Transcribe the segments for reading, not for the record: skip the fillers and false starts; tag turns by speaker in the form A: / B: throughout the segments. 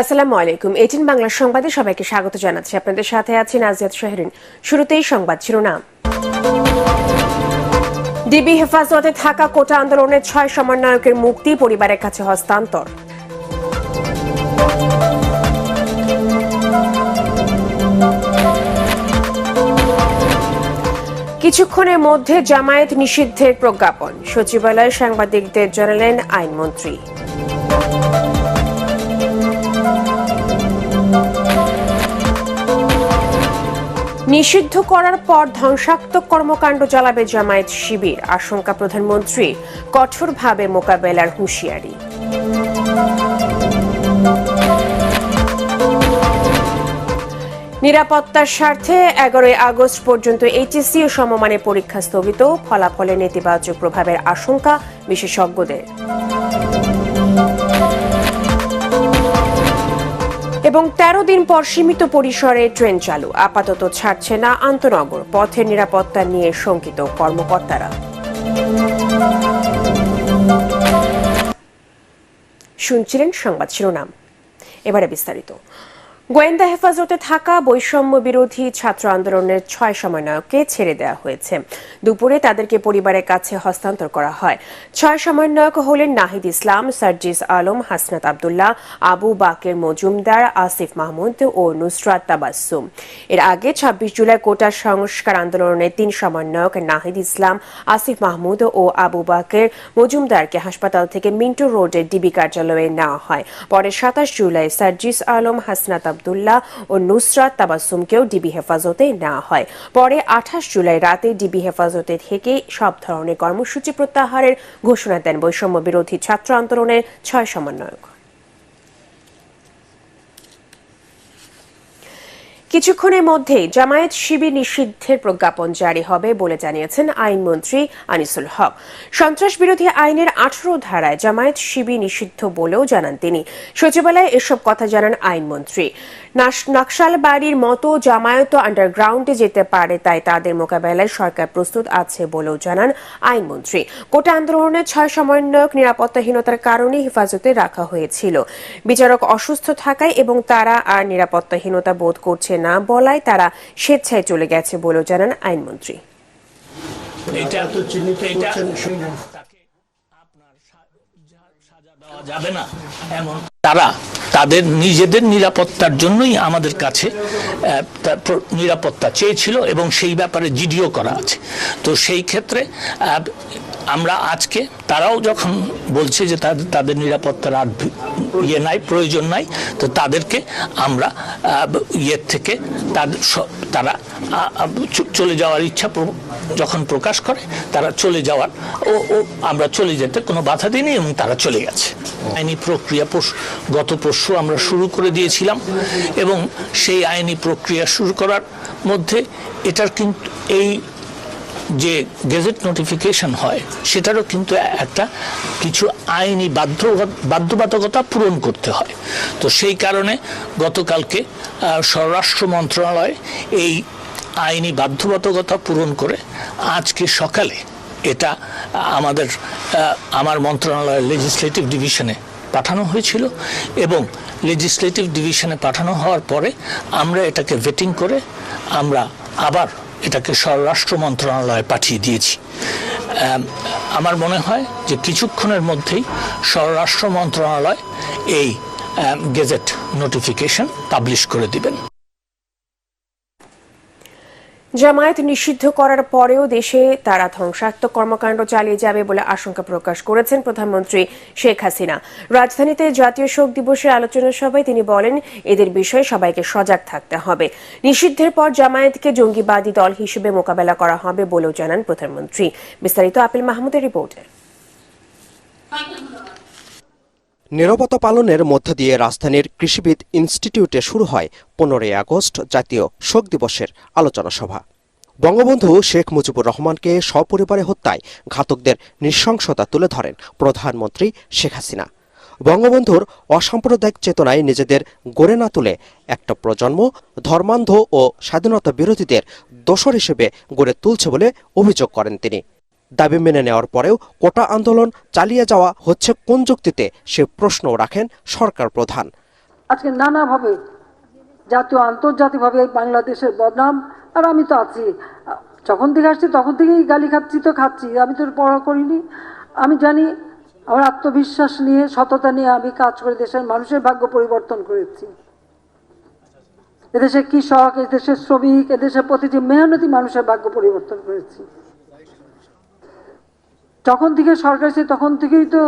A: আসসালামু আলাইকুম। 18 বাংলা সংবাদে সবাইকে স্বাগত জানাচ্ছি। আপনাদের সাথে আছি নাজিয়াত শাহরিন। শুরুতেই সংবাদ শিরোনাম। ডিবি হেফাজতে থাকা কোটা আন্দোলনের 6 সমন্বয়কের মুক্তি পরিবারের কাছে হস্তান্তর। কিছুক্ষণের মধ্যে জামায়াত নিষিদ্ধের প্রজ্ঞাপন, সচিবালয়ে সাংবাদিকদের জানালেন আইনমন্ত্রী। নিষিদ্ধ করার পর ধ্বংসাত্মক কর্মকাণ্ড চালাবে জামায়াত শিবির, আশঙ্কা প্রধানমন্ত্রী, কঠোরভাবে মোকাবেলার হুঁশিয়ারি। নিরাপত্তার স্বার্থে 11 আগস্ট পর্যন্ত এইচএসসি ও সমমানের পরীক্ষা স্থগিত, ফলাফলের নেতিবাচক প্রভাবের আশঙ্কা বিশেষজ্ঞদের। এবং 13 দিন পর সীমিত পরিসরে ট্রেন চালু, আপাতত ছাড়ছে না আন্তনগর, পথের নিরাপত্তা নিয়ে শঙ্কিত কর্মকর্তারা। শুনছিলেন সংবাদ শিরোনাম, এবারে বিস্তারিত। গোয়েন্দা হেফাজতে থাকা বৈষম্য বিরোধী ছাত্র আন্দোলনের 6 সমন্বয়ককে ছেড়ে দেওয়া হয়েছে। দুপুরে তাদেরকে পরিবারের কাছে হস্তান্তর করা হয়। 6 সমন্বয়ক হলেন নাহিদ ইসলাম, সার্জিস আলম, হাসনাত আব্দুল্লাহ, আবু বাকের মজুমদার, আসিফ মাহমুদ ও নুসরাত তাবাসসুম। এর আগে 26 জুলাই কোটা সংস্কার আন্দোলনের 3 সমন্বয়ক নাহিদ ইসলাম, আসিফ মাহমুদ ও আবু বাকের মজুমদারকে হাসপাতাল থেকে মিন্টো রোডের ডিবি কার্যালয়ে নেওয়া হয়। পরে 27 জুলাই সার্জিস আলম, হাসনাত আব্দুল্লাহ ও নুসরাত তাবাসসুমকেও ডিবি হেফাজতে নেওয়া হয়। পরে 28 জুলাই রাতে ডিবি হেফাজতে থেকে সব ধরনের কর্মসূচি প্রত্যাহারের ঘোষণা দেন বৈষম্য বিরোধী ছাত্র আন্দোলনের 6 সমন্বয়ক। কিছুক্ষণের মধ্যেই জামায়াত শিবির নিষিদ্ধের প্রজ্ঞাপন জারি হবে বলে জানিয়েছেন আইনমন্ত্রী আনিসুল হক। সন্ত্রাস বিরোধী আইনের 18 ধারায় জামায়াত শিবির নিষিদ্ধ বলেও জানান তিনি। সচিবালয়ে এসব কথা জানান আইনমন্ত্রী। নকশালবাড়ির মতো জামায়াত আন্ডারগ্রাউন্ডে যেতে পারে, তাই তাদের মোকাবেলায় সরকার প্রস্তুত আছে বলেও জানান আইনমন্ত্রী। কোটা আন্দোলনের 6 সমন্বয়ক নিরাপত্তাহীনতার কারণে হেফাজতে রাখা হয়েছিল। বিচারক অসুস্থ থাকায় এবং তারা আর নিরাপত্তাহীনতা বোধ করছে না বলায় তারা স্বেচ্ছায় চলে গেছে বলেও জানান আইনমন্ত্রী।
B: তারা তাদের নিজেদের নিরাপত্তার জন্যই আমাদের কাছে নিরাপত্তা চেয়েছিল এবং সেই ব্যাপারে জিডিও করা আছে। তো সেই ক্ষেত্রে আমরা আজকে তারাও যখন বলছে যে তাদের নিরাপত্তার আর প্রয়োজন নাই, তো তাদেরকে আমরা ইয়ের থেকে তারা চলে যাওয়ার ইচ্ছা যখন প্রকাশ করে, তারা চলে যাওয়ার ও আমরা চলে যেতে কোনো বাধা দিইনি এবং তারা চলে গেছে। আইনি প্রক্রিয়া গত পরশু আমরা শুরু করে দিয়েছিলাম এবং সেই আইনি প্রক্রিয়া শুরু করার মধ্যে এটার কিন্তু এই যে গেজেট নোটিফিকেশন হয় সেটারও কিন্তু একটা কিছু আইনি বাধ্যবাধকতা পূরণ করতে হয়। তো সেই কারণে গতকালকে স্বরাষ্ট্র মন্ত্রণালয় এই আইনি বাধ্যবাধকতা পূরণ করে আজকে সকালে এটা আমার মন্ত্রণালয়ের লেজিসলেটিভ ডিভিশনে পাঠানো হয়েছিল এবং লেজিসলেটিভ ডিভিশনে পাঠানো হওয়ার পরে আমরা এটাকে ভেটিং করে আমরা আবার এটাকে স্বরাষ্ট্র মন্ত্রণালয়ে পাঠিয়ে দিয়েছি। আমার মনে হয় যে কিছুক্ষণের মধ্যেই স্বরাষ্ট্র মন্ত্রণালয় এই গেজেট নোটিফিকেশন পাবলিশ করে দিবেন।
A: জামায়াত নিষিদ্ধ করার পরেও দেশে তারা ধ্বংসাত্মক কর্মকাণ্ড চালিয়ে যাবে বলে আশঙ্কা প্রকাশ করেছেন প্রধানমন্ত্রী শেখ হাসিনা। রাজধানীতে জাতীয় শোক দিবসের আলোচনা সভায় তিনি বলেন, এদের বিষয়ে সবাইকে সজাগ থাকতে হবে। নিষিদ্ধের পর জামায়াতকে জঙ্গিবাদী দল হিসেবে মোকাবেলা করা হবে বলেও জানান প্রধানমন্ত্রী। বিস্তারিত আপিল মাহমুদের রিপোর্টে।
C: নীরবতা পালনের মধ্য দিয়ে রাজধানীর কৃষিবিদ ইনস্টিটিউটে শুরু হয় 15 আগস্ট জাতীয় শোক দিবসের আলোচনা সভা। বঙ্গবন্ধু শেখ মুজিবুর রহমানকে সপরিবারে হত্যায় ঘাতকদের নৃশংসতা তুলে ধরেন প্রধানমন্ত্রী শেখ হাসিনা। বঙ্গবন্ধুর অসাম্প্রদায়িক চেতনায় নিজেদের গড়ে না তুলে একটা প্রজন্ম ধর্মান্ধ ও স্বাধীনতা বিরোধীদের দোসর হিসেবে গড়ে তুলছে বলে অভিযোগ করেন তিনি। দাবি মেনে নেওয়ার পরেও কোটা আন্দোলন চালিয়ে যাওয়া হচ্ছে কোন যুক্তিতে, সে প্রশ্নও রাখেন সরকার প্রধান।
D: আজকে নানাভাবে জাতীয় আন্তর্জাতিকভাবে বাংলাদেশের বদনাম। আর আমি তো আছি, যখন থেকে আসছি তখন থেকেই গালি খাচ্ছি, তো খাচ্ছি, আমি তো পড়া করিনি। আমি জানি, আমার আত্মবিশ্বাস নিয়ে, সততা নিয়ে আমি কাজ করে দেশের মানুষের ভাগ্য পরিবর্তন করেছি। এদেশের কৃষক, এদেশের শ্রমিক, এদেশের প্রতিটি মেহনতি মানুষের ভাগ্য পরিবর্তন করেছি। যখন থেকে সরকার এসে তখন থেকেই তো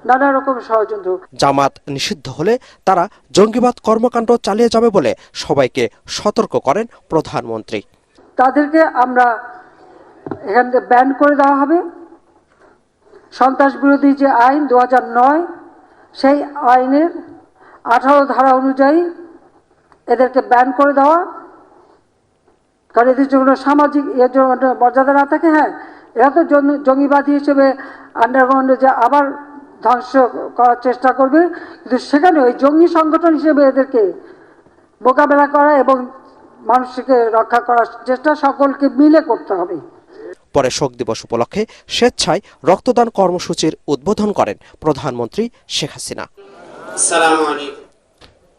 D: নানা রকম ষড়যন্ত্র।
C: জামাত নিষিদ্ধ হলে তারা জঙ্গিবাদ কর্মকাণ্ড চালিয়ে যাবে বলে সবাইকে সতর্ক করেন প্রধানমন্ত্রী।
D: তাদেরকে আমরা এখান থেকে ব্যান করে দেওয়া হবে। সন্ত্রাস বিরোধী যে আইন 2009, সেই আইনের 18 ধারা অনুযায়ী এদেরকে ব্যান করে দেওয়া। কারণ এদের জন্য সামাজিক এর জন্য মর্যাদা না থাকে। হ্যাঁ, এরা তো জঙ্গিবাদী হিসেবে আন্ডারগ্রাউন্ডে যে আবার ধ্বংস করার চেষ্টা করবে, কিন্তু সেখানে ওই জঙ্গি সংগঠন হিসেবে এদেরকে মোকাবেলা করা এবং মানুষকে রক্ষা করার চেষ্টা সকলকে মিলে করতে হবে।
C: পরে শোক দিবস উপলক্ষে স্বেচ্ছায় রক্তদান কর্মসূচির উদ্বোধন করেন প্রধানমন্ত্রী শেখ হাসিনা।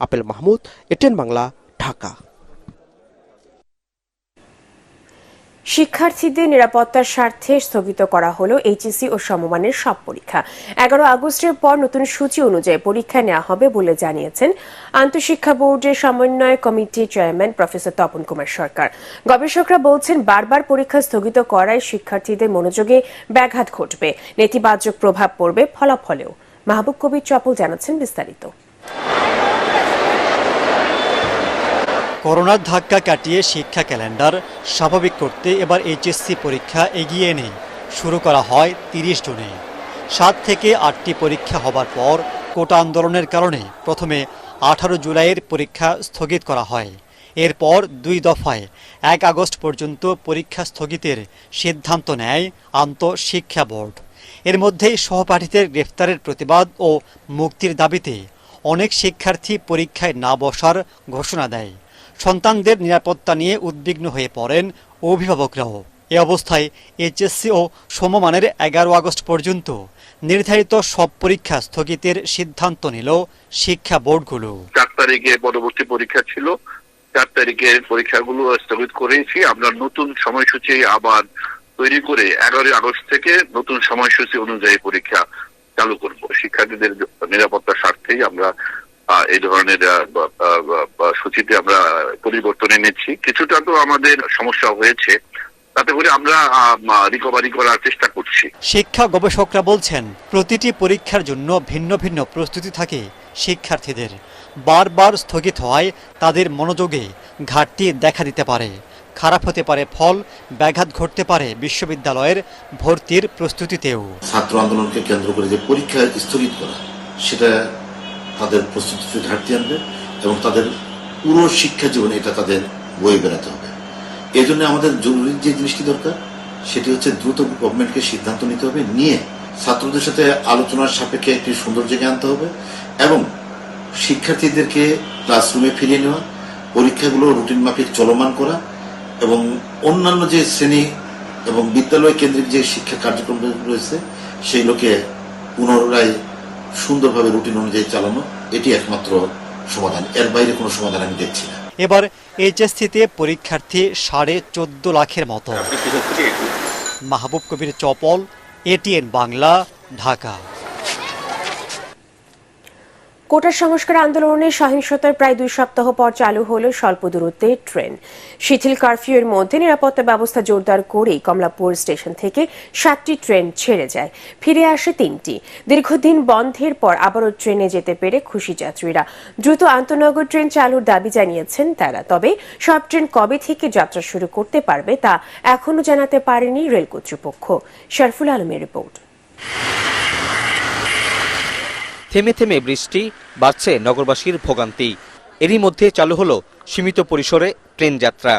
C: আপেল মাহমুদ, এটিএন বাংলা, ঢাকা।
A: শিক্ষার্থীদের নিরাপত্তার স্বার্থে স্থগিত করা হলো এইচএসসি ও সমমানের সব পরীক্ষা। 11 আগস্টের পর নতুন সূচি অনুযায়ী পরীক্ষা নেওয়া হবে বলে জানিয়েছেন আন্তঃশিক্ষা বোর্ডের সমন্বয় কমিটির চেয়ারম্যান প্রফেসর তপন কুমার সরকার। গবেষকরা বলছেন, বারবার পরীক্ষা স্থগিত করায় শিক্ষার্থীদের মনোযোগে ব্যাঘাত ঘটবে, নেতিবাচক প্রভাব পড়বে ফলাফলেও। মাহবুব কবির চপল জানাচ্ছেন বিস্তারিত।
E: করোনার ধাক্কা কাটিয়ে শিক্ষা ক্যালেন্ডার স্বাভাবিক করতে এবার এইচএসসি পরীক্ষা এগিয়ে এনে শুরু করা হয় 30 জুনে। 7 থেকে 8টি পরীক্ষা হবার পর কোটা আন্দোলনের কারণে প্রথমে 18 জুলাইয়ের পরীক্ষা স্থগিত করা হয়। এরপর 2 দফায় 1 আগস্ট পর্যন্ত পরীক্ষা স্থগিতের সিদ্ধান্ত নেয় আন্তঃশিক্ষা বোর্ড। এর মধ্যেই সহপাঠীদের গ্রেফতারের প্রতিবাদ ও মুক্তির দাবিতে অনেক শিক্ষার্থী পরীক্ষায় না বসার ঘোষণা দেয়। সন্তানদের নিরাপত্তা নিয়ে উদ্বিগ্ন হয়ে পড়েন অভিভাবকরাও। এ অবস্থায় এইচএসসি ও সমমানের 11 আগস্ট পর্যন্ত নির্ধারিত সব পরীক্ষা স্থগিতের সিদ্ধান্ত নিল শিক্ষা বোর্ডগুলো।
F: 4 তারিখে পরবর্তী পরীক্ষা ছিল, 4 তারিখের পরীক্ষাগুলো স্থগিত করেছি। আমরা নতুন সময়সূচি আবার তৈরি করে 11 আগস্ট থেকে নতুন সময়সূচি অনুযায়ী পরীক্ষা চালু করব। শিক্ষার্থীদের নিরাপত্তার স্বার্থেই আমরা এই ধরনের সূচিতে আমরা পরিবর্তন এনেছি। কিছুটা তো আমাদের সমস্যা হয়েছে, তাতে করে আমরা রিকভারি করার চেষ্টা করছি।
E: শিক্ষা গবেষকরা বলছেন, প্রতিটি পরীক্ষার জন্য ভিন্ন ভিন্ন প্রস্তুতি থাকে শিক্ষার্থীদের। বারবার স্থগিত হওয়ায় তাদের মনোযোগে ঘাটতি দেখা দিতে পারে। খারাপ হতে পারে ফল, ব্যাঘাত ঘটতে পারে বিশ্ববিদ্যালয়ের ভর্তির প্রস্তুতিতেও।
G: ছাত্র আন্দোলনকে কেন্দ্র করে যে পরীক্ষা স্থগিত করা, সেটা তাদের প্রস্তুতিতে ঘাটতি আনবে এবং তাদের পুরো শিক্ষা জীবনে এটা তাদের বয়ে বেড়াতে হবে। এই জন্য আমাদের জরুরি যে জিনিসটি দরকার, সেটি হচ্ছে দ্রুত গভর্নমেন্টকে সিদ্ধান্ত নিতে হবে, নিয়ে ছাত্রদের সাথে আলোচনার সাপেক্ষে একটি সুন্দর জায়গায় আনতে হবে এবং শিক্ষার্থীদেরকে ক্লাসরুমে ফিরিয়ে নেওয়া, পরীক্ষাগুলো রুটিন মাফিক চলমান করা এবং অন্যান্য যে শ্রেণী এবং বিদ্যালয় কেন্দ্রিক যে শিক্ষা কার্যক্রম রয়েছে, সেইগুলোকে পুনরায় সুন্দরভাবে রুটিন অনুযায়ী চালানো, এটি একমাত্র সমাধান। এর বাইরে কোনো সমাধান আমি দেখছি না।
E: এবার এইচএসসিতে পরীক্ষার্থী 14.5 লাখের মতো। মাহবুব কবির চপল, এটিএন বাংলা, ঢাকা।
A: কোটা সংস্কার আন্দোলনে সহিংসতার প্রায় 2 সপ্তাহ পর চালু হলো স্বল্প দূরত্বের ট্রেন। শিথিল কারফিউয়ের মধ্যে নিরাপত্তা ব্যবস্থা জোরদার করেই কমলাপুর স্টেশন থেকে 7টি ট্রেন ছেড়ে যায়, ফিরে আসে 3টি। দীর্ঘদিন বন্ধের পর আবারও ট্রেনে যেতে পেরে খুশি যাত্রীরা। দ্রুত আন্তনগর ট্রেন চালুর দাবি জানিয়েছেন তারা। তবে সব ট্রেন কবে থেকে যাত্রা শুরু করতে পারবে তা এখনো জানাতে পারেনি রেল কর্তৃপক্ষ। শরফুল আলমের রিপোর্ট।
H: থেমে থেমে বৃষ্টি, বাড়ছে নগরবাসীর ভোগান্তি। এরই মধ্যে চালু হলো সীমিত পরিসরে ট্রেন যাত্রা।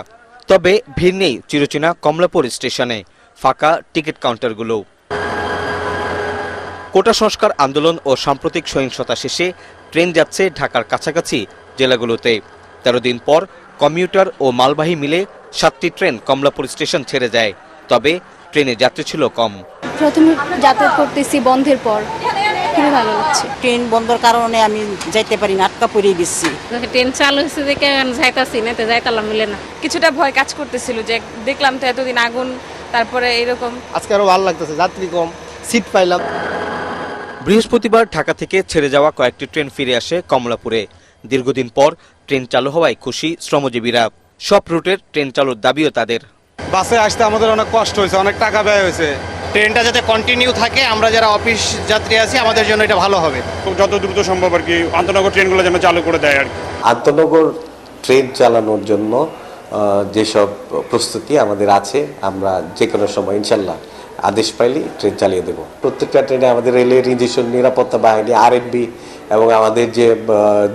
H: তবে ভিড় নেই চিরচেনা কমলাপুর স্টেশনে, ফাঁকা টিকিট কাউন্টারগুলো। কোটা সংস্কার আন্দোলন ও সাম্প্রতিক সহিংসতা শেষে ট্রেন যাচ্ছে ঢাকার কাছাকাছি জেলাগুলোতে। 13 দিন পর কমিউটার ও মালবাহী মিলে 7টি ট্রেন কমলাপুর স্টেশন ছেড়ে যায়। তবে ট্রেনে যাত্রী ছিল কম।
I: প্রথমে যাতায়াত করতেছি বন্ধের পর, খুবই ভালো লাগছে।
J: ট্রেন বন্ধর কারণে আমি যাইতে পারি না, আটকা পড়ে গেছি।
I: ট্রেন চালু হয়েছে দেখে যাইতাছি না, যাইতালাম মিলে না।
K: কিছুটা ভয় কাজ করতেছিল যে দেখলাম তো এতদিন আগুন, তারপরে এরকম।
L: আজকে আরো ভালো লাগতেছে, যাত্রী কম, সিট পাইলাম।
H: বৃহস্পতিবার ঢাকা থেকে ছেড়ে যাওয়া কয়েকটি ট্রেন ফিরে আসে কমলাপুরে। দীর্ঘদিন পর ট্রেন চালু হওয়ায় খুশি শ্রমজীবীরা। সব রুটের ট্রেন চালুর দাবিও তাদের।
L: বাসে আসতে আমাদের অনেক কষ্ট হয়েছে, অনেক টাকা ব্যয় হয়েছে। ট্রেনটা যাতে কন্টিনিউ থাকে, আমরা যারা অফিস যাত্রী আছি আমাদের জন্য এটা ভালো হবে।
M: যত দ্রুত সম্ভব আর কি আন্তনগর ট্রেনগুলো যেন চালু করে দেয় আর কি।
N: আন্তনগর ট্রেন চালানোর জন্য যেসব প্রস্তুতি আমাদের আছে, আমরা যে কোনো সময় ইনশাল্লাহ আদেশ পাইলে ট্রেন চালিয়ে দেব। প্রত্যেকটা ট্রেনে আমাদের রেলের নিজস্ব নিরাপত্তা বাহিনী, আরএনবি এবং আমাদের যে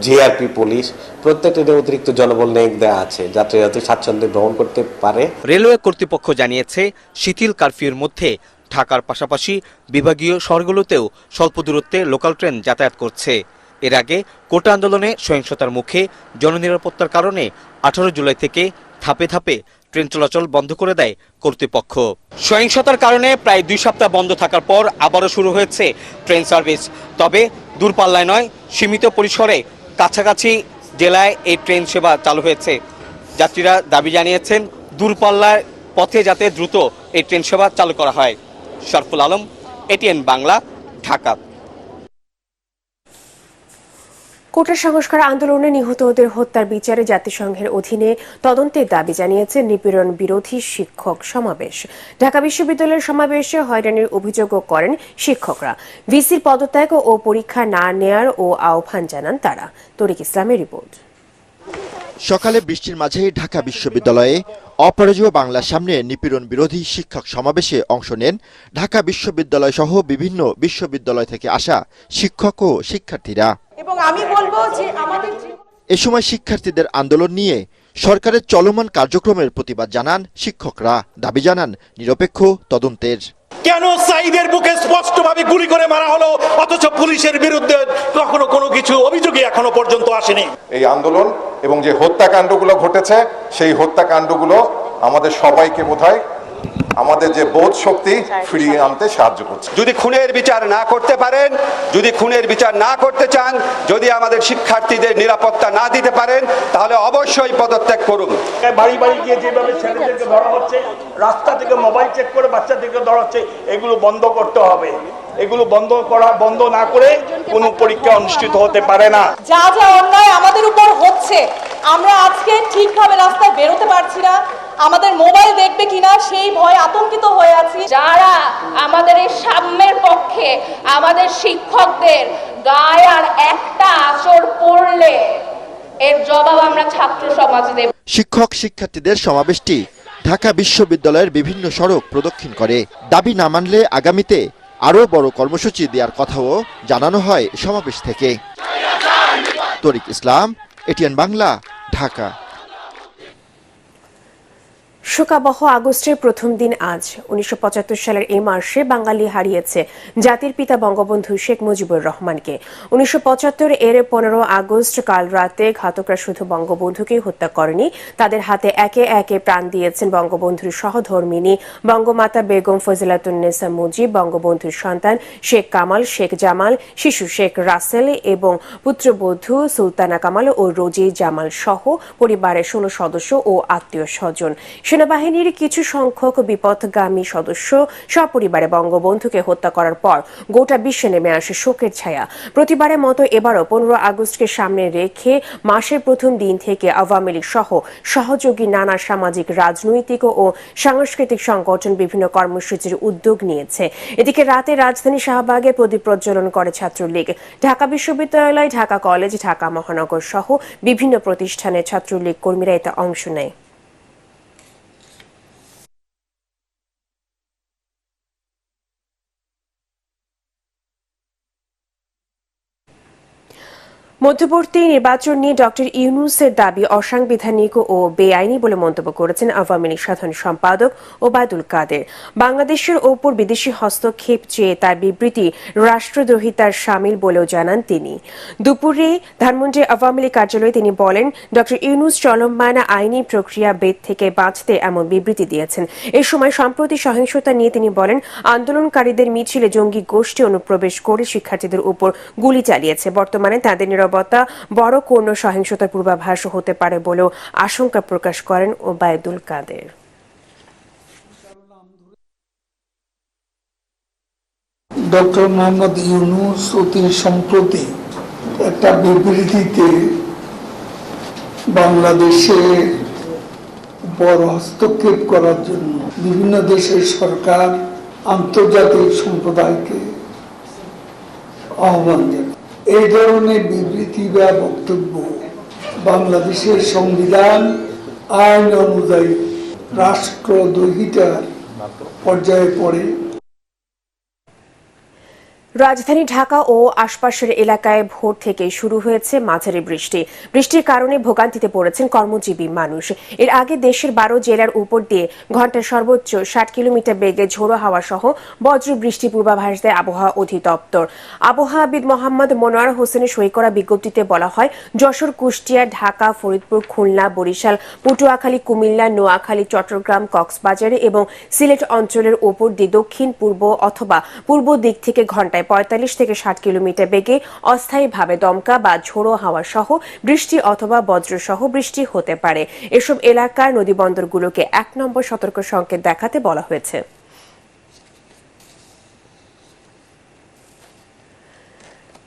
N: জিআরপি পুলিশ, প্রত্যেক ট্রেনে অতিরিক্ত জনবল নিয়োগ দেওয়া আছে, যাত্রীরা যাতে স্বাচ্ছন্দ্যে ভ্রমণ করতে পারে।
H: রেলওয়ে কর্তৃপক্ষ জানিয়েছে, শিথিল কারফিউর মধ্যে ঢাকার পাশাপাশি বিভাগীয় শহরগুলোতেও স্বল্প দূরত্বে লোকাল ট্রেন যাতায়াত করছে। এর আগে কোটা আন্দোলনে সহিংসতার মুখে জননিরাপত্তার কারণে 18 জুলাই থেকে ধাপে ধাপে ট্রেন চলাচল বন্ধ করে দেয় কর্তৃপক্ষ। সহিংসতার কারণে প্রায় 2 সপ্তাহ বন্ধ থাকার পর আবারও শুরু হয়েছে ট্রেন সার্ভিস। তবে দূরপাল্লায় নয়, সীমিত পরিসরে কাছাকাছি জেলায় এই ট্রেন সেবা চালু হয়েছে। যাত্রীরা দাবি জানিয়েছেন, দূরপাল্লার পথে যাতে দ্রুত এই ট্রেন সেবা চালু করা হয়। শরফুল আলম, এটিএন বাংলা, ঢাকা।
A: কোটা সংস্কার আন্দোলনে নিহতদের হত্যার বিচারে জাতিসংঘের অধীনে তদন্তের দাবি জানিয়েছে নিপীড়ন বিরোধী শিক্ষক সমাবেশ। ঢাকা বিশ্ববিদ্যালয়ের সমাবেশে হয়রানির অভিযোগও করেন শিক্ষকরা। ভিসির পদত্যাগ ও পরীক্ষা না নেয়ার ও আহ্বান জানান তারা। তরিক ইসলামের রিপোর্ট।
O: সকালে বৃষ্টির মাঝেই ঢাকা বিশ্ববিদ্যালয়ে অপরাজেয় বাংলার সামনে নিপীড়ন বিরোধী শিক্ষক সমাবেশে অংশ নেন ঢাকা বিশ্ববিদ্যালয় সহ বিভিন্ন বিশ্ববিদ্যালয় থেকে আসা শিক্ষক ও শিক্ষার্থীরা।
P: এবং আমি বলবো যে আমাদের
O: এ সময় শিক্ষার্থীদের আন্দোলন নিয়ে সরকারের চলমান কার্যক্রমের প্রতিবাদ জানান শিক্ষকরা। দাবি জানান নিরপেক্ষ তদন্তের।
Q: কেন সাইদের বুকে স্পষ্টভাবে গুলি করে মারা হলো, অথচ পুলিশের বিরুদ্ধে কখনো কোনো কিছু অভিযোগই এখনো পর্যন্ত আসেনি?
R: এই আন্দোলন এবং যে হত্যাকাণ্ডগুলো ঘটেছে, সেই হত্যাকাণ্ডগুলো আমাদের সবাইকে বোধহয় আমাদের যে বোধ শক্তি ফিরিয়ে আনতে সাহায্য করছে।
S: যদি খুনের বিচার না করতে পারেন, যদি খুনের বিচার না করতে চান, যদি আমাদের শিক্ষার্থীদের নিরাপত্তা না দিতে পারেন, তাহলে অবশ্যই পদত্যাগ করুন।
Q: বাড়ি বাড়ি গিয়ে যেভাবে ছেলেদেরকে ধরা হচ্ছে, রাস্তা থেকে মোবাইল চেক করে বাচ্চাদেরকে ধরা হচ্ছে, এগুলো বন্ধ করতে হবে। এগুলো বন্ধ না করে কোনো পরীক্ষা অনুষ্ঠিত হতে পারে না।
P: যা যা অন্যায় আমাদের উপর হচ্ছে, আমরা আজকে ঠিকভাবে রাস্তায় বেরোতে পারছি না, আমাদের মোবাইল দেখবে কিনা সেই ভয়ে আতঙ্কিত হয়ে আছি।
T: যারা আমাদের এই সাম্যের পক্ষে, আমাদের শিক্ষকদের গায়ে আর একটা আঁচড় পড়লে এর জবাব আমরা ছাত্র সমাজ দেব।
O: শিক্ষক শিক্ষার্থীদের সমাবেশটি ঢাকা বিশ্ববিদ্যালয়ের বিভিন্ন সড়ক প্রদক্ষিণ করে। দাবি না মানলে আগামীতে আরও বড় কর্মসূচি দেওয়ার কথাও জানানো হয় সমাবেশ থেকে। তরিক ইসলাম, এটিএন বাংলা, ঢাকা।
A: শোকাবহ আগস্টের প্রথম দিন আজ। 1975 সালের এই মাসে বাঙালি হারিয়েছে জাতির পিতা বঙ্গবন্ধু শেখ মুজিবুর রহমানকে। 1975 এর 15 আগস্ট কাল রাতে ঘাতকরা শুধু বঙ্গবন্ধুকেই হত্যা করেনি, তাদের হাতে একে একে প্রাণ দিয়েছেন বঙ্গবন্ধুর সহধর্মিণী বঙ্গমাতা বেগম ফজিলাতুন্নেসা মুজিব, বঙ্গবন্ধুর সন্তান শেখ কামাল, শেখ জামাল, শিশু শেখ রাসেল এবং পুত্রবধূ সুলতানা কামাল ও রোজি জামাল সহ পরিবারের 16 সদস্য ও আত্মীয় স্বজন। সেনাবাহিনীর কিছু সংখ্যক বিপথগামী সদস্য সপরিবারে বঙ্গবন্ধুকে হত্যা করার পর গোটা বিশ্বে নেমে আসে শোকের ছায়া। প্রতিবারের মতো এবারও 15 আগস্টকে সামনে রেখে মাসের প্রথম দিন থেকে আওয়ামী লীগ সহ সহযোগী নানা সামাজিক, রাজনৈতিক ও সাংস্কৃতিক সংগঠন বিভিন্ন কর্মসূচির উদ্যোগ নিয়েছে। এদিকে রাতে রাজধানী শাহবাগে প্রদীপ প্রজ্বলন করে ছাত্রলীগ। ঢাকা বিশ্ববিদ্যালয়, ঢাকা কলেজ, ঢাকা মহানগর সহ বিভিন্ন প্রতিষ্ঠানের ছাত্রলীগ কর্মীরা এতে অংশ নেয়। মধ্যবর্তী নির্বাচন নিয়ে ডক্টর ইউনূসের দাবি অসাংবিধানিক ও বেআইনি বলে মন্তব্য করেছেন আওয়ামী লীগ সাধারণ সম্পাদক ওবায়দুল কাদের। বাংলাদেশের ওপর বিদেশি হস্তক্ষেপ চেয়ে তার বিবৃতি রাষ্ট্রদ্রোহিতার শামিল বলেও জানান তিনি। দুপুরে ধানমন্ডি আওয়ামী লীগ কার্যালয়ে তিনি বলেন, ডক্টর ইউনূস চলমান আইনি প্রক্রিয়া বেদ থেকে বাঁচতে এমন বিবৃতি দিয়েছেন। এ সময় সম্প্রতি সহিংসতা নিয়ে তিনি বলেন, আন্দোলনকারীদের মিছিলে জঙ্গি গোষ্ঠী অনুপ্রবেশ করে শিক্ষার্থীদের উপর গুলি চালিয়েছে। বর্তমানে তাদের নীরবতা বড় কোনো সহিংসতার পূর্বাভাস হতে পারে বলেও আশঙ্কা প্রকাশ করেন ওবায়দুল কাদের।
U: ডক্টর মোহাম্মদ ইউনূস অতি সম্প্রতি একটা বিবৃতিতে বাংলাদেশে বড় হস্তক্ষেপ করার জন্য বিভিন্ন দেশের সরকার আন্তর্জাতিক সম্প্রদায়কে আহ্বান জানায়। এই ধরনের বিবৃতি বা বক্তব্য বাংলাদেশের সংবিধান আইন অনুযায়ী রাষ্ট্রদ্রোহিতার পর্যায়ে পড়ে।
A: রাজধানী ঢাকা ও আশপাশের এলাকায় ভোর থেকে শুরু হয়েছে মাঝারি বৃষ্টি। বৃষ্টির কারণে ভোগান্তিতে পড়েছেন কর্মজীবী মানুষ। এর আগে দেশের 12 জেলার উপর দিয়ে ঘন্টায় সর্বোচ্চ 60 কিলোমিটার বেগে ঝোড়ো হাওয়া সহ বজ্র বৃষ্টি পূর্বাভাস দেয় আবহাওয়া অধিদপ্তর। আবহাওয়াবিদ মোহাম্মদ মনোয়ার হোসেনের সই করা বিজ্ঞপ্তিতে বলা হয়, যশোর, কুষ্টিয়া, ঢাকা, ফরিদপুর, খুলনা, বরিশাল, পটুয়াখালী, কুমিল্লা, নোয়াখালী, চট্টগ্রাম, কক্সবাজার এবং সিলেট অঞ্চলের উপর দিয়ে দক্ষিণ পূর্ব অথবা পূর্ব দিক থেকে ঘন্টায় 45 থেকে 60 কিলোমিটার বেগে অস্থায়ীভাবে দমকা বা ঝোড়ো হাওয়া সহ বৃষ্টি অথবা বজ্র সহ বৃষ্টি হতে পারে। এসব এলাকার নদীবন্দরগুলোকে 1 নম্বর সতর্ক সংকেত দেখাতে বলা হয়েছে।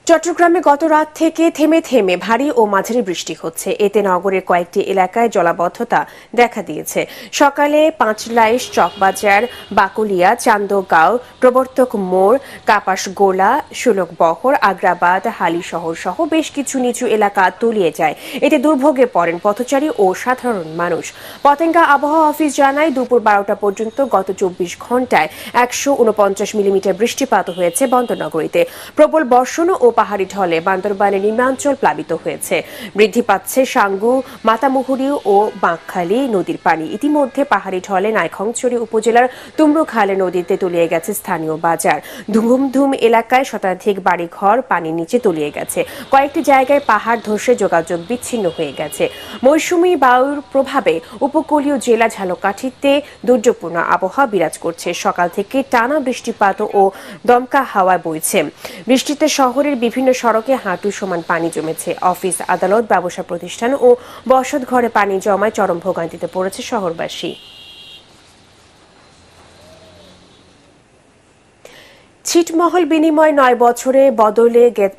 A: চট্টগ্রামে গত রাত থেকে থেমে থেমে ভারী ও মাঝারি বৃষ্টি হচ্ছে। এতে নগরের কয়েকটি এলাকায় জলাবদ্ধতা দেখা দিয়েছে। সকালে পাঁচলাইশ, চকবাজার, বাকুলিয়া, চান্দগাঁও, প্রবর্তক মোড়, কাপাসগোলা, সুলকবহর, আগ্রাবাদ, হালিশহর সহ বেশ কিছু নিচু এলাকা তলিয়ে যায়। এতে দুর্ভোগে পড়েন পথচারী ও সাধারণ মানুষ। পতেঙ্গা আবহাওয়া অফিস জানায়, দুপুর 12টা পর্যন্ত গত 24 ঘন্টায় 149 মিলিমিটার বৃষ্টিপাত হয়েছে বন্দরনগরীতে। প্রবল বর্ষণ ও পাহাড়ি ঢলে বান্দরবানের নিম্নাঞ্চল প্লাবিত হয়েছে। বৃদ্ধি পাচ্ছে সাঙ্গু, মাতামুহুরি ও বাঁকখালী নদীর পানি। ইতিমধ্যে পাহাড়ি ঢলে নাইখংছড়ি উপজেলার তুমরুখালে নদীতে তলিয়ে গেছে স্থানীয় বাজার। ধুমধুম এলাকায় শতাধিক বাড়িঘর পানির নিচে তলিয়ে গেছে। কয়েকটি জায়গায় পাহাড় ধসে যোগাযোগ বিচ্ছিন্ন হয়ে গেছে। মৌসুমী বায়ুর প্রভাবে উপকূলীয় জেলা ঝালকাঠিতে দুর্যোগপূর্ণ আবহাওয়া বিরাজ করছে। সকাল থেকে টানা বৃষ্টিপাত ও দমকা হাওয়া বইছে। বৃষ্টিতে শহরের বিভিন্ন সড়কে হাঁটু সমান পানি জমেছে। অফিস, আদালত, ব্যবসা প্রতিষ্ঠান ও বসত ঘরে পানি জমায় চরম ভোগান্তিতে পড়েছে শহরবাসী। ছিটমহল বিনিময় 9 বছরে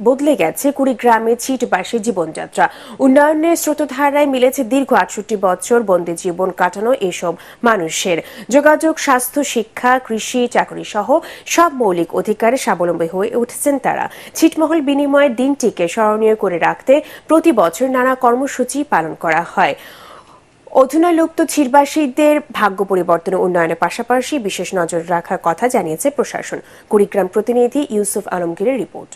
A: বদলে গেছে কুড়িগ্রামের ছিটবাসী জীবনযাত্রা। উন্নয়নের স্রোতধারায় মিলেছে দীর্ঘ 68 বছর বন্দি জীবন কাটানো এসব মানুষের। যোগাযোগ, স্বাস্থ্য, শিক্ষা, কৃষি, চাকরি সহ সব মৌলিক অধিকারে স্বাবলম্বী হয়ে উঠেছেন তারা। ছিটমহল বিনিময়ের দিনটিকে স্মরণীয় করে রাখতে প্রতি বছর নানা কর্মসূচি পালন করা হয়। অধুনালুপ্ত ছিটবাসীদের ভাগ্য পরিবর্তনের উন্নয়নের পাশাপাশি বিশেষ নজর রাখার কথা জানিয়েছে প্রশাসন। কুড়িগ্রাম প্রতিনিধি ইউসুফ আলমগীরের রিপোর্ট।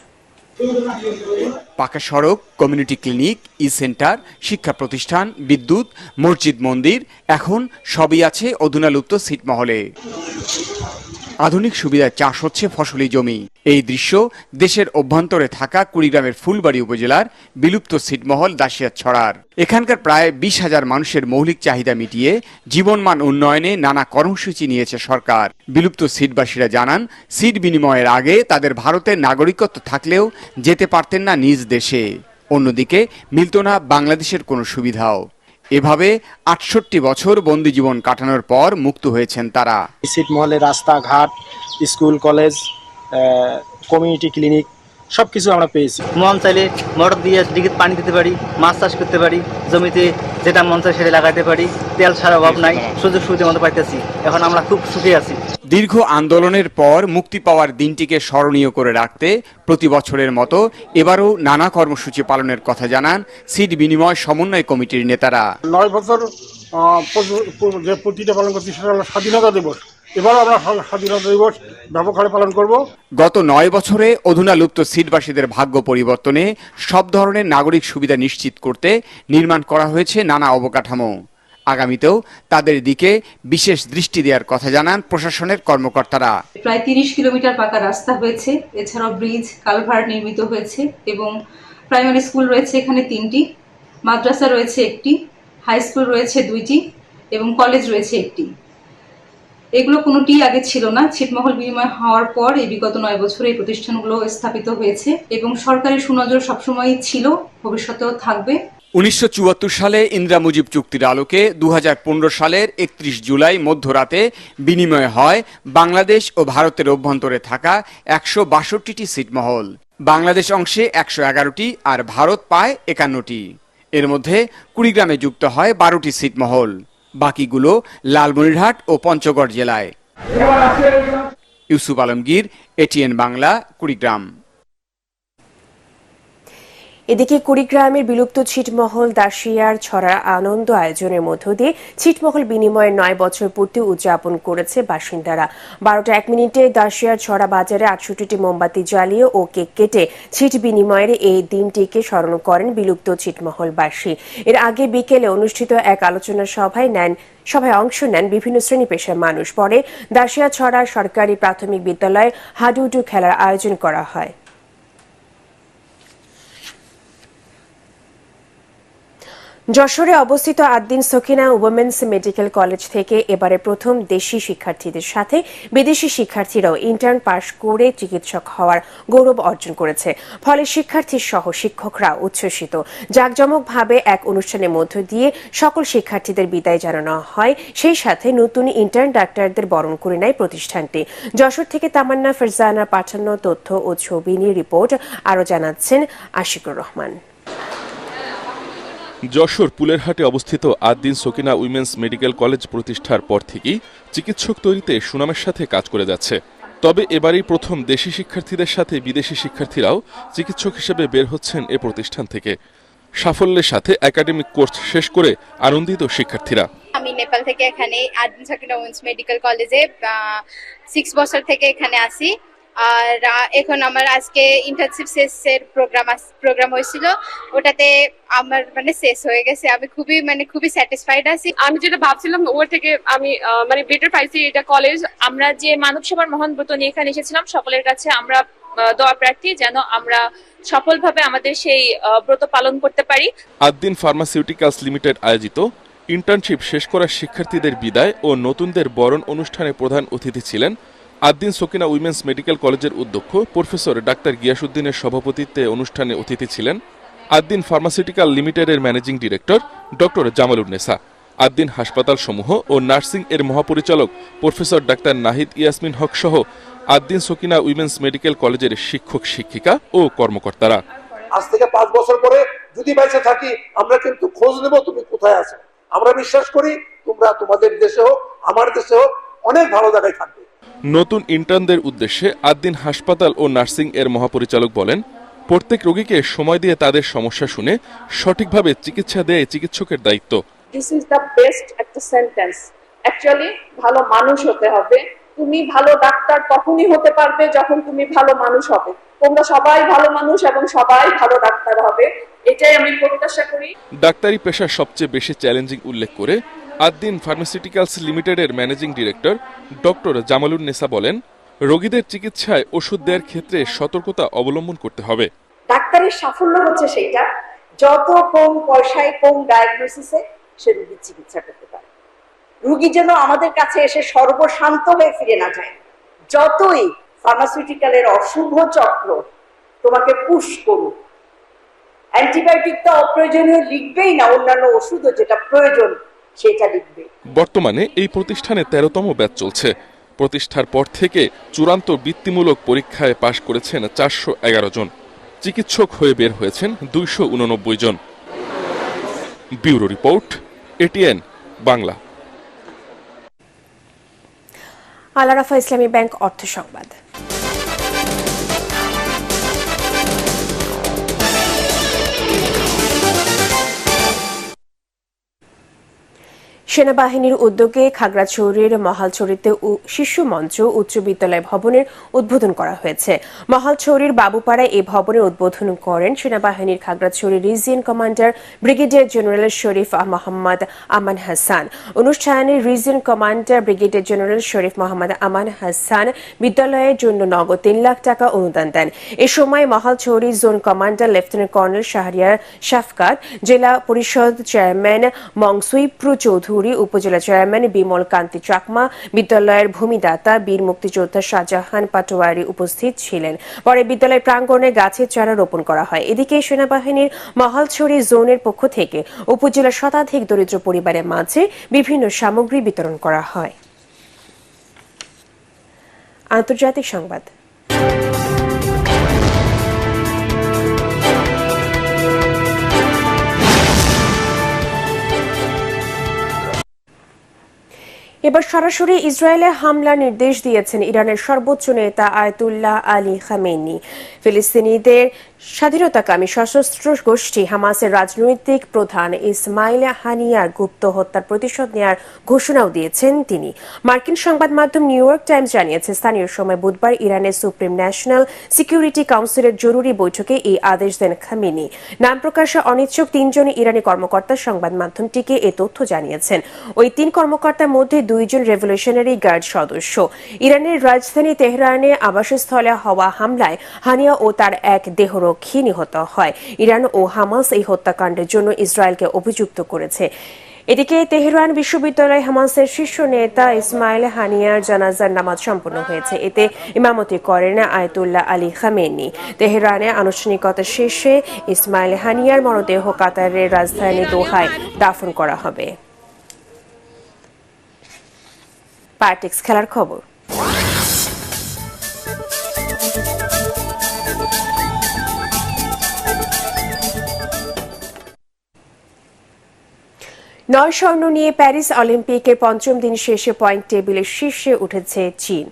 V: পাকা সড়ক, কমিউনিটি ক্লিনিক, ই সেন্টার, শিক্ষা প্রতিষ্ঠান, বিদ্যুৎ, মসজিদ, মন্দির, এখন সবই আছে অধুনালুপ্ত ছিটমহলে। আধুনিক সুবিধায় চাষ হচ্ছে ফসলি জমি। এই দৃশ্য দেশের অভ্যন্তরে থাকা কুড়িগ্রামের ফুলবাড়ী উপজেলার বিলুপ্ত ছিটমহল দাসিয়াছড়ার। এখানকার প্রায় 20,000 মানুষের মৌলিক চাহিদা মিটিয়ে জীবনমান উন্নয়নে নানা কর্মসূচি নিয়েছে সরকার। বিলুপ্ত ছিটবাসীরা জানান, ছিট বিনিময়ের আগে তাদের ভারতের নাগরিকত্ব থাকলেও যেতে পারতেন না নিজ দেশে। অন্যদিকে মিলত না বাংলাদেশের কোনো সুবিধাও। এভাবে 68 বছর বন্দি জীবন কাটানোর পর মুক্ত হয়েছেন তারা।
W: ছিটমহলে রাস্তাঘাট, স্কুল, কলেজ, কমিউনিটি ক্লিনিক সবকিছু আমরা পেয়েছি।
X: মন চাইলে মোটর দিয়ে ডিগিতে পানি দিতে পারি, মাছ চাষ করতে পারি, জমিতে যেটা মন চায় সেটা লাগাইতে পারি, তেল ছাড়া অভাব নাই, সুযোগ সুবিধা মতো পাইতেছি। এখন আমরা খুব সুখী আছি।
V: দীর্ঘ আন্দোলনের পর মুক্তি পাওয়ার দিনটিকে স্মরণীয় করে রাখতে প্রতি বছরের মতো এবারও নানা কর্মসূচি পালনের কথা জানান ছিট বিনিময় সমন্বয় কমিটির নেতারা।
U: 9 বছর যে প্রতিটা পালন করছি সেটা হলো স্বাধীনতা দিবস। এবারও আমরা স্বাধীনতা দিবস
W: ব্যাপক হারে পালন করব।
V: গত 9 বছরে অধুনালুপ্ত সিটবাসীদের ভাগ্য পরিবর্তনে সব ধরনের নাগরিক সুবিধা নিশ্চিত করতে নির্মাণ করা হয়েছে নানা অবকাঠামো। আগামীতেও তাদের দিকে বিশেষ দৃষ্টি দেওয়ার কথা জানান প্রশাসনের কর্মকর্তারা।
B: প্রায় 30 কিলোমিটার পাকা রাস্তা হয়েছে, এছাড়াও ব্রিজ কালভার্ট নির্মিত হয়েছে এবং প্রাইমারি স্কুল রয়েছে এখানে 3টি, মাদ্রাসা রয়েছে 1টি, হাই স্কুল রয়েছে 2টি এবং কলেজ রয়েছে 1টি। এগুলো কোনোটি আগে ছিল না। ছিটমহল বিনিময় হওয়ার পর এই বিগত 9 বছরে এই প্রতিষ্ঠানগুলো স্থাপিত হয়েছে এবং সরকারি সুনজর সবসময়ই ছিল, ভবিষ্যতেও থাকবে।
V: 1974 সালে ইন্দিরা মুজিব চুক্তির আলোকে 2015 সালের 31 জুলাই মধ্যরাতে বিনিময় হয় বাংলাদেশ ও ভারতের অভ্যন্তরে থাকা 162টি ছিটমহল। বাংলাদেশ অংশে 111টি আর ভারত পায় 51টি। এর মধ্যে কুড়িগ্রামে যুক্ত হয় 12টি ছিটমহল, বাকিগুলো লালমনিরহাট ও পঞ্চগড় জেলায়। ইউসুফ আলমগীর, এটিএন বাংলা, কুড়িগ্রাম।
A: এদিকে কুড়িগ্রামের বিলুপ্ত ছিটমহল দাসিয়ার ছড়া আনন্দ আয়োজনের মধ্য দিয়ে ছিটমহল বিনিময়ের 9 বছর পূর্তি উদযাপন করেছে বাসিন্দারা। 12টা 1 মিনিটে দাসিয়ার ছড়া বাজারে 68টি মোমবাতি জ্বালিয়ে ও কেক কেটে ছিট বিনিময়ের এই দিনটিকে স্মরণ করেন বিলুপ্ত ছিটমহলবাসী। এর আগে বিকেলে অনুষ্ঠিত এক আলোচনা সভায় অংশ নেন বিভিন্ন শ্রেণী পেশার মানুষ। পরে দাসিয়া ছড়া সরকারি প্রাথমিক বিদ্যালয়ে হাডুডু খেলার আয়োজন করা হয়। যশোরে অবস্থিত Ad-din Sakina women's medical college থেকে এবারে প্রথম দেশি শিক্ষার্থীদের সাথে বিদেশি শিক্ষার্থীরাও ইন্টার্ন পাশ করে চিকিৎসক হওয়ার গৌরব অর্জন করেছে। ফলে শিক্ষার্থী সহ শিক্ষকরা উচ্ছ্বসিত। জাঁকজমকভাবে এক অনুষ্ঠানের মধ্য দিয়ে সকল শিক্ষার্থীদের বিদায় জানানো হয়, সেই সাথে নতুন ইন্টার্ন ডাক্তারদের বরণ করে নেয় প্রতিষ্ঠানটি। যশোর থেকে তামান্না ফারজানার পাঠানো তথ্য ও ছবি নিয়ে রিপোর্ট আরও জানাচ্ছেন আশিকুর রহমান।
C: যশোর পুলেরহাটে অবস্থিত Ad-din Sakina women's medical college প্রতিষ্ঠার পর থেকেই চিকিৎসক তৈরিতে সুনামের সাথে কাজ করে যাচ্ছে। তবে এবারই প্রথম দেশি শিক্ষার্থীদের সাথে বিদেশি শিক্ষার্থীরাও চিকিৎসক হিসেবে বের হচ্ছেন এ প্রতিষ্ঠান থেকে। সাফল্যের সাথে একাডেমিক কোর্স শেষ করে আনন্দিত শিক্ষার্থীরা।
D: আমি নেপাল থেকে এখানে আদ্দিন সকিনা উইমেন্স মেডিকেল কলেজে 6 বছর থেকে এখানে আসি। আর এখন আমার আজকে ইন্টার্নশিপ শেষের প্রোগ্রাম হয়েছিল, ওটাতে আমার শেষ হয়ে গেছে। আমি খুবই স্যাটিসফাইড আছি।
F: আমি যেটা ভাবছিলাম ওর থেকে আমি বেটার পাইছি। এটা কলেজ, আমরা যে মানব সেবার মহান ব্রত নিয়ে এখানে এসেছিলাম, সকলের কাছে আমরা দোয়া প্রার্থী যেন আমরা সফলভাবে আমাদের সেই ব্রত পালন করতে পারি।
C: আদ্দিন ফার্মাসিউটিক্যালস লিমিটেড আয়োজিত ইন্টার্নশিপ শেষ করা শিক্ষার্থীদের বিদায় ও নতুনদের বরণ অনুষ্ঠানে প্রধান অতিথি ছিলেন আদ্দিন সকিনা উইমেন্স মেডিকেল কলেজের অধ্যক্ষ প্রফেসর ডাক্তার গিয়াসউদ্দিনের সভাপতিত্বে অনুষ্ঠানে অতিথি ছিলেন আদ্দিন ফার্মাসিউটিক্যাল লিমিটেডের ম্যানেজিং ডিরেক্টর ডক্টর জামালুন্নেসা, আদ্দিন হাসপাতাল সমূহ ও নার্সিং এর মহাপরিচালক প্রফেসর ডাক্তার নাহিদ ইয়াসমিন হক সহ আদ্দিন সকিনা উইমেন্স মেডিকেল কলেজের শিক্ষক শিক্ষিকা ও কর্মকর্তারা।
Y: আজ থেকে 5 বছর পরে যদি বেঁচে থাকি, আমরা কিন্তু খোঁজ নেব তুমি কোথায় আছো। আমরা বিশ্বাস করি তোমরা তোমাদের দেশে হোক আমার দেশে হোক অনেক ভালো জায়গায় থাকবে।
C: নতুন ইন্টার্নদের উদ্দেশ্যে আদ্দিন হাসপাতাল ও নার্সিং এর মহাপরিচালক বলেন, প্রত্যেক রোগীকে সময় দিয়ে তাদের সমস্যা শুনে সঠিকভাবে চিকিৎসা দেয় চিকিৎসকের দায়িত্ব।
T: দিস ইজ দ্য বেস্ট একটা সেন্টেন্স। অ্যাকচুয়ালি ভালো মানুষ হতে হবে। তুমি ভালো ডাক্তার তখনই হতে পারবে যখন তুমি ভালো মানুষ হবে। তোমরা সবাই ভালো মানুষ এবং সবাই ভালো ডাক্তার হবে, এটাই আমি প্রত্যাশা করি।
C: ডাক্তারি পেশার সবচেয়ে বেশি চ্যালেঞ্জিং উল্লেখ করে আদ্দিন ফার্মাসিউটিক্যালস লিমিটেডের ম্যানেজিং ডিরেক্টর ডক্টর জামালুন্নেসা বলেন, রোগীদের চিকিৎসায় ওষুধ দেওয়ার ক্ষেত্রে সতর্কতা অবলম্বন করতে হবে।
Z: ডাক্তারের সাফল্য হচ্ছে সেইটা যত কম পয়সায় কম ডায়াগনোসিসে সে রোগীর চিকিৎসা করতে পারে। রোগী যেন আমাদের কাছে এসে সর্বশান্ত হয়ে ফিরে না যায়। যতই ফার্মাসিউটিক্যালের অশুভ চক্র তোমাকে পুশ করুক, অ্যান্টিবায়োটিক তো অপ্রয়োজনীয় লিখবেই না, অন্যান্য ওষুধও যেটা প্রয়োজন সেটা লিখবে।
C: বর্তমানে এই প্রতিষ্ঠানে 13তম ব্যাচ চলছে। প্রতিষ্ঠার পর থেকে চূড়ান্ত বৃত্তিমূলক পরীক্ষায় পাশ করেছেন 411 জন, চিকিৎসক হয়ে বের হয়েছেন 289 জন। Bureau report, ATN Bangla.
A: Al Arafah Islami bank অর্থ সংবাদ। সেনাবাহিনীর উদ্যোগে খাগড়াছড়ির মহালছড়িতে শিশু মঞ্চ উচ্চ বিদ্যালয় ভবনের উদ্বোধন করা হয়েছে। মহালছড়ির বাবুপাড়ায় এই ভবনের উদ্বোধন করেন সেনাবাহিনীর Khagrachari region commander brigadier general Sharif Mohammad Aman Hasan. অনুষ্ঠানে region commander brigadier general Sharif Mohammad Aman Hasan বিদ্যালয়ের জন্য নগদ 3 লাখ টাকা অনুদান দেন। এ সময় Mahalchhari zone commander lieutenant colonel Shahriar Shafqat, জেলা পরিষদ চেয়ারম্যান মংসুইপ্রু চৌধুরী, উপজেলা চেয়ারম্যান বিমল কান্তি চাকমা, বিদ্যালয়ের ভূমিদাতা বীর মুক্তিযোদ্ধা শাহজাহান পাটোয়ারি উপস্থিত ছিলেন। পরে বিদ্যালয় প্রাঙ্গণে গাছের চারা রোপণ করা হয়। এদিকে সেনাবাহিনীর মহালছড়ি জোনের পক্ষ থেকে উপজেলার শতাধিক দরিদ্র পরিবারের মাঝে বিভিন্ন সামগ্রী বিতরণ করা হয়। আন্তর্জাতিক সংবাদ। এবার সরাসরি ইসরায়েলে হামলার নির্দেশ দিয়েছেন ইরানের সর্বোচ্চ নেতা আয়াতুল্লাহ আলী খামেনি। ফিলিস্তিনিদের স্বাধীনতাকামী সশস্ত্র গোষ্ঠী হামাসের রাজনৈতিক প্রধান ইসমাইল হানিয়ার গুপ্ত হত্যার প্রতিশোধ নেয়ার ঘোষণাও দিয়েছেন তিনি। মার্কিন সংবাদ মাধ্যম নিউ ইয়র্ক টাইমস জানিয়েছে, স্থানীয় সময় বুধবার ইরানের সুপ্রিম ন্যাশনাল সিকিউরিটি কাউন্সিলের জরুরি বৈঠকে এই আদেশ দেন খামেনি। নাম প্রকাশে অনিচ্ছুক 3 জন ইরানি কর্মকর্তা সংবাদ মাধ্যমটিকে এ তথ্য জানিয়েছেন। ওই 3 কর্মকর্তার মধ্যে 2 জন রেভলিউশনারি গার্ড সদস্য। ইরানের রাজধানী তেহরানে আবাসস্থলে হওয়া হামলায় হানিয়া ও তার এক দেহরক্ষী নিহত হয়। ইরান ও হামাস এই হত্যাকাণ্ডের জন্য ইসরায়েলকে অভিযুক্ত করেছে। এদিকে তেহরান বিশ্ববিদ্যালয়ে হামাসের শীর্ষ নেতা ইসমাইল হানিয়ার জানাজার নামাজ সম্পন্ন হয়েছে। এতে ইমামতি করেন আয়াতুল্লাহ আলী খামেনি। তেহরানে আনুষ্ঠানিকতা শেষে ইসমাইল হানিয়ার মরদেহ কাতারের রাজধানী দোহায় দাফন করা হবে। পার্টিক্স খেলার খবর। নয় স্বর্ণ নিয়ে প্যারিস অলিম্পিকের 5ম দিন শেষে পয়েন্ট টেবিলের শীর্ষে উঠেছে চীন।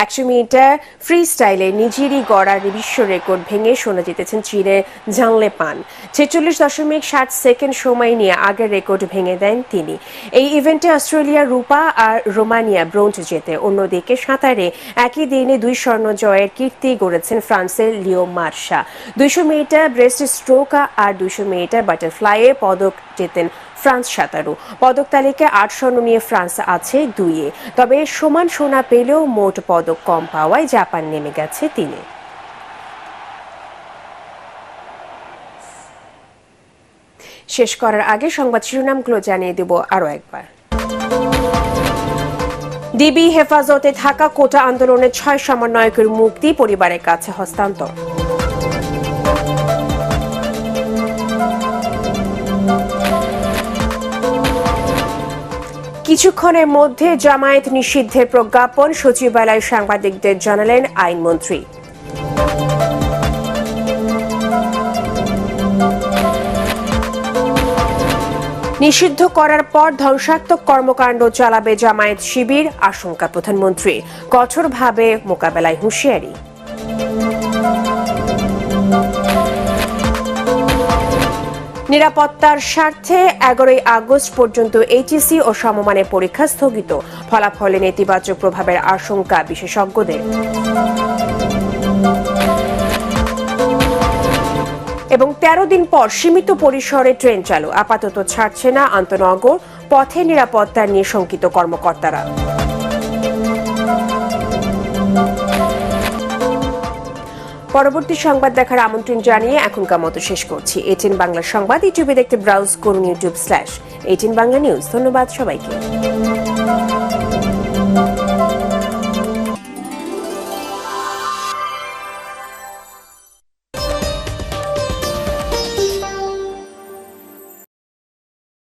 A: 100 মিটার ফ্রি স্টাইলে নিজেরই গড়া বিশ্ব রেকর্ড ভেঙে সোনা জিতেছেন চীনের জাংলে পান। 46.60 সেকেন্ড সময় নিয়ে আগের রেকর্ড ভেঙে দেন তিনি। এই ইভেন্টে অস্ট্রেলিয়া রূপা আর রোমানিয়া ব্রোঞ্জ জেতে। অন্যদিকে সাঁতারে একই দিনে 2 স্বর্ণ জয়ের কীর্তি গড়েছেন ফ্রান্সের লিও মার্শা। 200 মিটার ব্রেস্ট স্ট্রোক আর 200 মিটার বাটারফ্লাইয়ে পদক জেতেন ফ্রান্স সাঁতারু। পদক তালিকায় 8 স্বর্ণ নিয়ে ফ্রান্স আছে 2-এ। তবে সমান সোনা পেলেও মোট পদক কম পাওয়ায় জাপান নেমে গেছে 3-এ। শেষ করার আগে সংবাদ শিরোনামগুলো জানিয়ে দেব আরো একবার। ডিবি হেফাজতে থাকা কোটা আন্দোলনের 6 সমন্বয়কের মুক্তি পরিবারের কাছে হস্তান্তর। কিছুক্ষণের মধ্যে জামায়াত নিষিদ্ধের প্রজ্ঞাপন, সচিবালয়ে সাংবাদিকদের জানালেন আইনমন্ত্রী। নিষিদ্ধ করার পর ধ্বংসাত্মক কর্মকাণ্ড চালাবে জামায়াত শিবির, আশঙ্কা প্রধানমন্ত্রী। কঠোরভাবে মোকাবেলায় হুঁশিয়ারি। নিরাপত্তার স্বার্থে 11 আগস্ট পর্যন্ত এইচএসসি ও সমমানের পরীক্ষা স্থগিত, ফলাফলে নেতিবাচক প্রভাবের আশঙ্কা বিশেষজ্ঞদের। এবং 13 দিন পর সীমিত পরিসরে ট্রেন চালু, আপাতত ছাড়ছে না আন্তনগর, পথে নিরাপত্তা নিয়ে শঙ্কিত কর্মকর্তারা। পরবর্তী সংবাদ দেখার আমন্ত্রণ জানিয়ে এখনকার মতো শেষ করছি। এটিএন বাংলা সংবাদ ইউটিউবে দেখতে ব্রাউজ করুন youtube/18 বাংলা নিউজ। ধন্যবাদ সবাইকে।